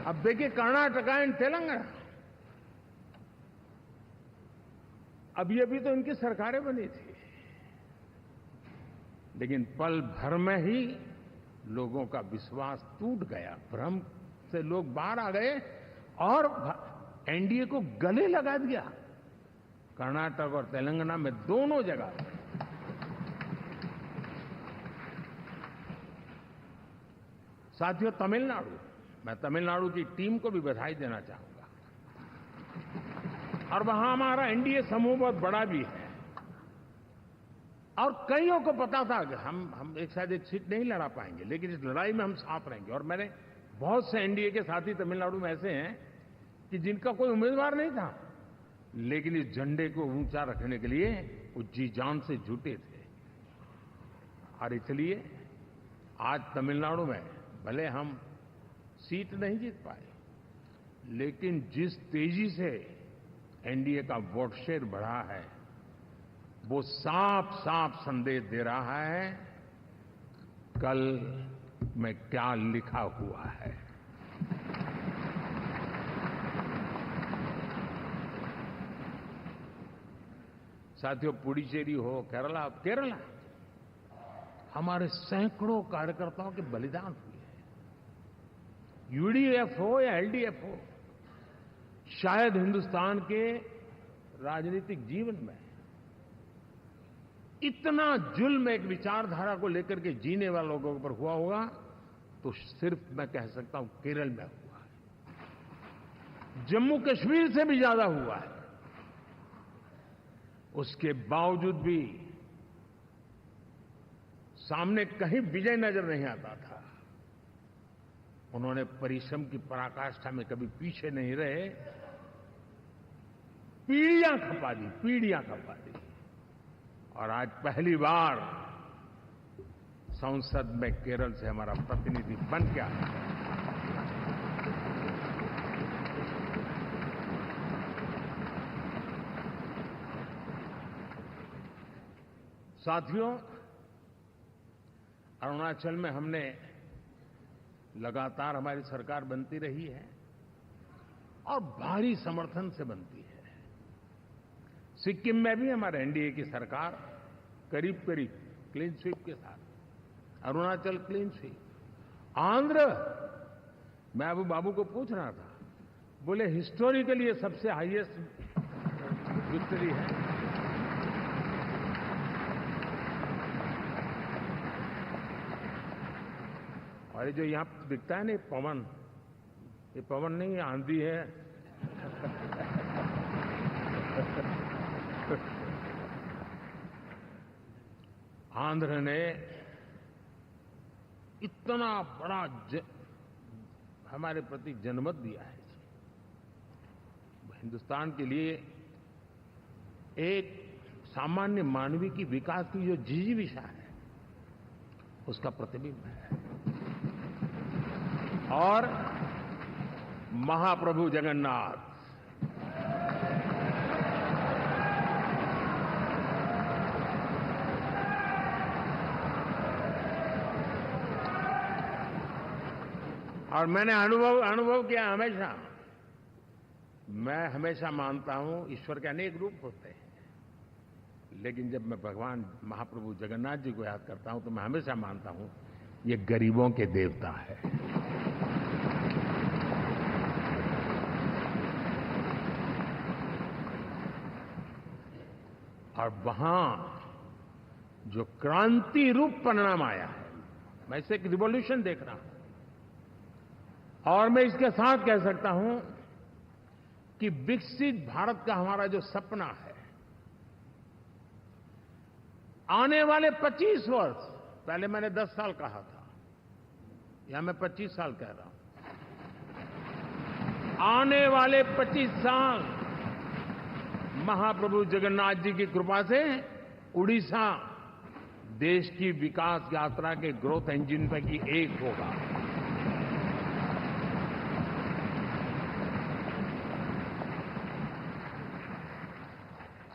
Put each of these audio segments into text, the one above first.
अब देखिए कर्नाटका एंड तेलंगाना, अभी अभी तो इनकी सरकारें बनी थी, लेकिन पल भर में ही लोगों का विश्वास टूट गया, भ्रम से लोग बाहर आ गए और एनडीए को गले लगा दिया। कर्नाटक और तेलंगाना में दोनों जगह। साथियों, तमिलनाडु, मैं तमिलनाडु की टीम को भी बधाई देना चाहूंगा। और वहां हमारा एनडीए समूह बहुत बड़ा भी है और कईयों को पता था कि हम एक शायद एक सीट नहीं लड़ा पाएंगे, लेकिन इस लड़ाई में हम साथ रहेंगे। और मैंने बहुत से एनडीए के साथी तमिलनाडु में ऐसे हैं कि जिनका कोई उम्मीदवार नहीं था, लेकिन इस झंडे को ऊंचा रखने के लिए वो जी जान से जुटे थे। और इसलिए आज तमिलनाडु में भले हम सीट नहीं जीत पाए, लेकिन जिस तेजी से एनडीए का वोट शेयर बढ़ा है, वो साफ साफ संदेश दे रहा है कल में क्या लिखा हुआ है। साथियों, पुडुचेरी हो, केरला हमारे सैकड़ों कार्यकर्ताओं के बलिदान हुए हैं। यूडीएफ हो या एलडीएफ हो, शायद हिंदुस्तान के राजनीतिक जीवन में इतना जुल्म एक विचारधारा को लेकर के जीने वाले लोगों पर हुआ होगा तो सिर्फ मैं कह सकता हूं केरल में हुआ है। जम्मू कश्मीर से भी ज्यादा हुआ है। उसके बावजूद भी सामने कहीं विजय नजर नहीं आता था। उन्होंने परिश्रम की पराकाष्ठा में कभी पीछे नहीं रहे, पीढ़ियां खपा दी। और आज पहली बार संसद में केरल से हमारा प्रतिनिधि बन के आया। साथियों, अरुणाचल में हमने लगातार हमारी सरकार बनती रही है और भारी समर्थन से बनती है। सिक्किम में भी हमारे एनडीए की सरकार करीब क्लीन स्वीप के साथ, अरुणाचल क्लीन स्वीप। आंध्र, मैं अबू बाबू को पूछ रहा था, बोले हिस्टोरिकली ये सबसे हाईएस्ट विक्ट्री है। और ये जो यहां दिखता है ना पवन, ये पवन नहीं, ये आंधी है। आंध्र ने इतना बड़ा हमारे प्रति जनमत दिया है। हिंदुस्तान के लिए एक सामान्य मानवीय की विकास की जो जिजीविषा है, उसका प्रतिबिंब है। और महाप्रभु जगन्नाथ, और मैंने अनुभव किया हमेशा। मैं हमेशा मानता हूं ईश्वर के अनेक रूप होते हैं, लेकिन जब मैं भगवान महाप्रभु जगन्नाथ जी को याद करता हूं तो मैं हमेशा मानता हूं ये गरीबों के देवता है। और वहां जो क्रांति रूप परिणाम आया है, मैं इसे एक रिवॉल्यूशन देख रहा हूं। और मैं इसके साथ कह सकता हूं कि विकसित भारत का हमारा जो सपना है, आने वाले 25 वर्ष, पहले मैंने 10 साल कहा था, या मैं 25 साल कह रहा हूं, आने वाले 25 साल महाप्रभु जगन्नाथ जी की कृपा से उड़ीसा देश की विकास यात्रा के ग्रोथ इंजन में की एक होगा।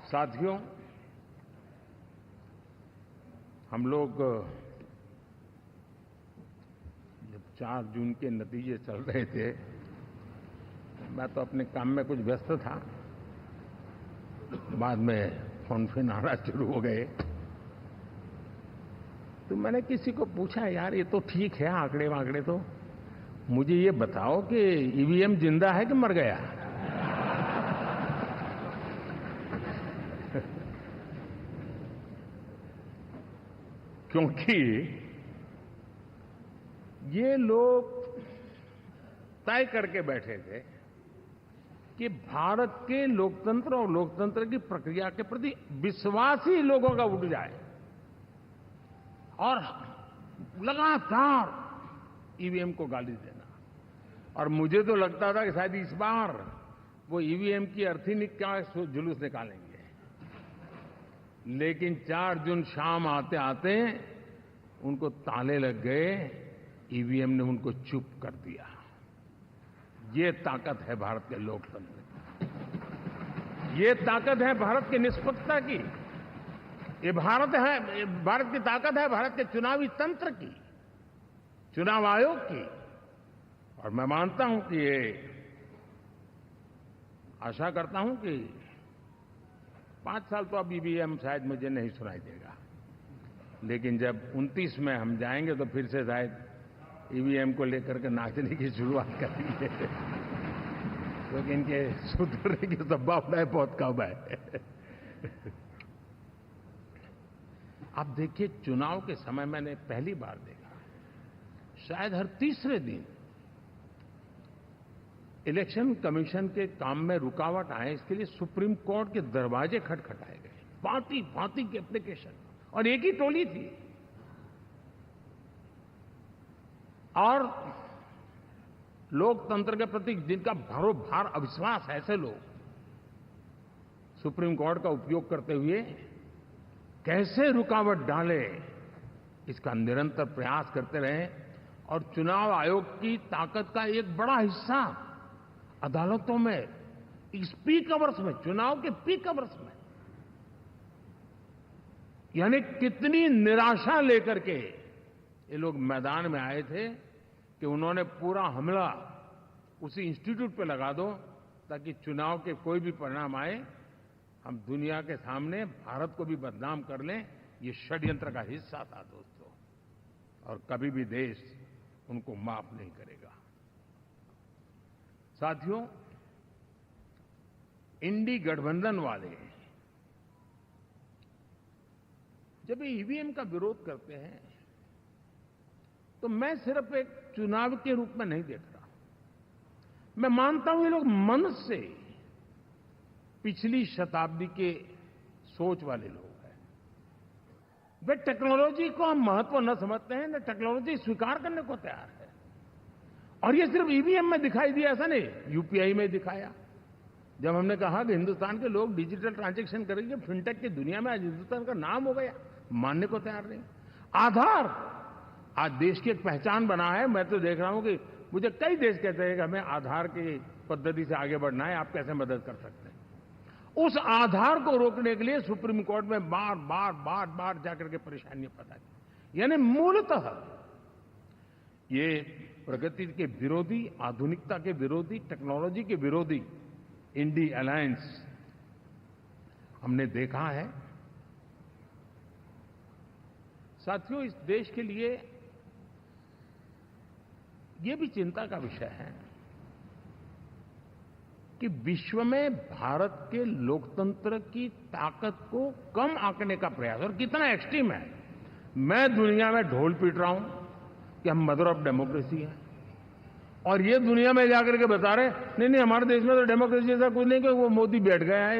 साथियों, हम लोग जब 4 जून के नतीजे चल रहे थे मैं तो अपने काम में कुछ व्यस्त था, बाद में फोन आना शुरू हो गए। तो मैंने किसी को पूछा, यार ये तो ठीक है आंकड़े वांकड़े, तो मुझे ये बताओ कि ईवीएम जिंदा है कि मर गया? क्योंकि ये लोग तय करके बैठे थे कि भारत के लोकतंत्र और लोकतंत्र की प्रक्रिया के प्रति विश्वास ही लोगों का उठ जाए, और लगातार ईवीएम को गाली देना। और मुझे तो लगता था कि शायद इस बार वो ईवीएम की अर्थी का जुलूस निकालेंगे, लेकिन 4 जून शाम आते आते उनको ताले लग गए, ईवीएम ने उनको चुप कर दिया। ये ताकत है भारत के लोकतंत्र की, ये ताकत है भारत की निष्पक्षता की, ये भारत की ताकत है भारत के चुनावी तंत्र की, चुनाव आयोग की। और मैं मानता हूं कि ये आशा करता हूं कि 5 साल तो अब ईवीएम शायद मुझे नहीं सुनाई देगा, लेकिन जब 29 में हम जाएंगे तो फिर से शायद ईवीएम को लेकर के नाचने की शुरुआत करेंगे, क्योंकि इनके सुधरने की संभावनाएं बहुत कम है। आप देखिए, चुनाव के समय मैंने पहली बार देखा, शायद हर तीसरे दिन इलेक्शन कमीशन के काम में रुकावट आए, इसके लिए सुप्रीम कोर्ट के दरवाजे खटखटाए गए, भांति भांति की एप्लीकेशन, और एक ही टोली थी। और लोकतंत्र के प्रति जिनका भरोभार अविश्वास है, ऐसे लोग सुप्रीम कोर्ट का उपयोग करते हुए कैसे रुकावट डाले, इसका निरंतर प्रयास करते रहे। और चुनाव आयोग की ताकत का एक बड़ा हिस्सा अदालतों में, इस पीक अवर्स में, चुनाव के पीक अवर्स में, यानी कितनी निराशा लेकर के ये लोग मैदान में आए थे कि उन्होंने पूरा हमला उसी इंस्टीट्यूट पे लगा दो, ताकि चुनाव के कोई भी परिणाम आए हम दुनिया के सामने भारत को भी बदनाम कर लें। ये षड्यंत्र का हिस्सा था दोस्तों, और कभी भी देश उनको माफ नहीं करेगा। साथियों, इंडी गठबंधन वाले जब ईवीएम का विरोध करते हैं तो मैं सिर्फ एक चुनाव के रूप में नहीं देख रहा। मैं मानता हूं ये लोग मन से पिछली शताब्दी के सोच वाले लोग हैं। वे टेक्नोलॉजी को हम महत्व न समझते हैं, न टेक्नोलॉजी स्वीकार करने को तैयार है। और ये सिर्फ ईवीएम में दिखाई दिया ऐसा नहीं, यूपीआई में दिखाया। जब हमने कहा कि हिंदुस्तान के लोग डिजिटल ट्रांजैक्शन करेंगे, फिनटेक की दुनिया में आज हिंदुस्तान का नाम हो गया, मानने को तैयार नहीं। आधार आज देश की एक पहचान बना है। मैं तो देख रहा हूं कि मुझे कई देश कहते हैं कि हमें आधार की पद्धति से आगे बढ़ना है, आप कैसे मदद कर सकते हैं। उस आधार को रोकने के लिए सुप्रीम कोर्ट में बार बार जाकर के परेशानियां पैदा की। यानी मूलतः ये प्रगति के विरोधी, आधुनिकता के विरोधी, टेक्नोलॉजी के विरोधी इंडी अलायंस हमने देखा है। साथियों, इस देश के लिए ये भी चिंता का विषय है कि विश्व में भारत के लोकतंत्र की ताकत को कम आंकने का प्रयास, और कितना एक्सट्रीम है। मैं दुनिया में ढोल पीट रहा हूं कि हम मदर ऑफ डेमोक्रेसी है, और ये दुनिया में जाकर के बता रहे नहीं हमारे देश में तो डेमोक्रेसी ऐसा कुछ नहीं, कि वो मोदी बैठ गया है।